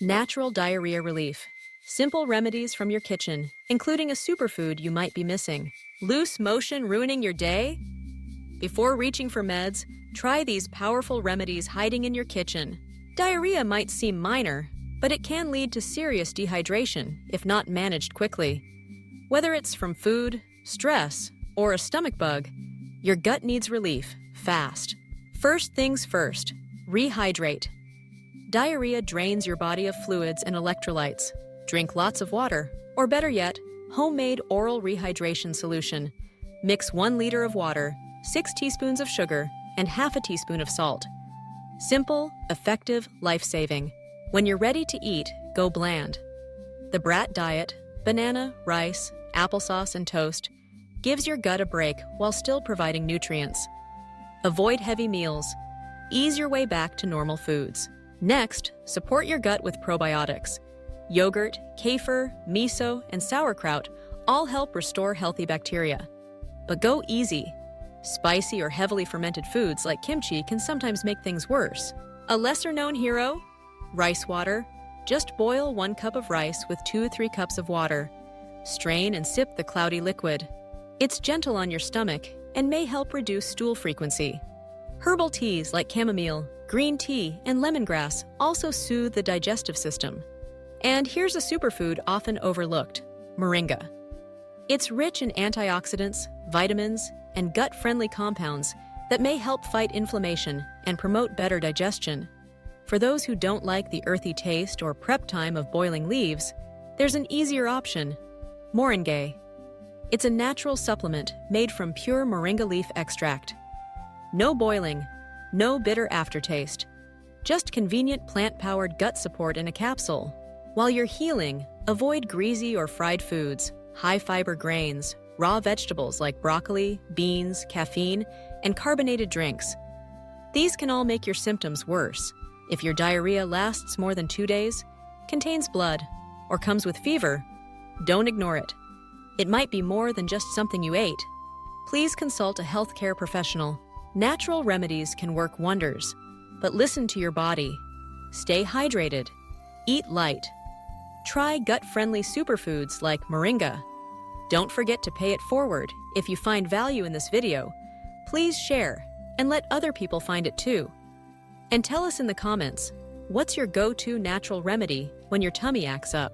Natural diarrhea relief. Simple remedies from your kitchen, including a superfood you might be missing. Loose motion ruining your day? Before reaching for meds, try these powerful remedies hiding in your kitchen. Diarrhea might seem minor, but it can lead to serious dehydration if not managed quickly. Whether it's from food, stress, or a stomach bug, your gut needs relief, fast. First things first, rehydrate. Diarrhea drains your body of fluids and electrolytes. Drink lots of water, or better yet, homemade oral rehydration solution. Mix 1 liter of water, 6 teaspoons of sugar, and half a teaspoon of salt. Simple, effective, life-saving. When you're ready to eat, go bland. The BRAT diet, banana, rice, applesauce, and toast, gives your gut a break while still providing nutrients. Avoid heavy meals. Ease your way back to normal foods. Next, support your gut with probiotics. Yogurt, kefir, miso, and sauerkraut all help restore healthy bacteria. But go easy. Spicy or heavily fermented foods like kimchi can sometimes make things worse. A lesser-known hero? Rice water. Just boil 1 cup of rice with 2-3 cups of water. Strain and sip the cloudy liquid. It's gentle on your stomach and may help reduce stool frequency. Herbal teas like chamomile, green tea, and lemongrass also soothe the digestive system. And here's a superfood often overlooked, Moringa. It's rich in antioxidants, vitamins, and gut-friendly compounds that may help fight inflammation and promote better digestion. For those who don't like the earthy taste or prep time of boiling leaves, there's an easier option, Moringay. It's a natural supplement made from pure moringa leaf extract. No boiling, no bitter aftertaste, just convenient plant-powered gut support in a capsule. While you're healing, avoid greasy or fried foods, high-fiber grains, raw vegetables like broccoli, beans, caffeine, and carbonated drinks. These can all make your symptoms worse. If your diarrhea lasts more than 2 days, contains blood, or comes with fever, don't ignore it. It might be more than just something you ate. Please consult a healthcare professional. Natural remedies can work wonders, but listen to your body. Stay hydrated. Eat light. Try gut-friendly superfoods like Moringa. Don't forget to pay it forward. If you find value in this video, please share and let other people find it too. And tell us in the comments, what's your go-to natural remedy when your tummy acts up?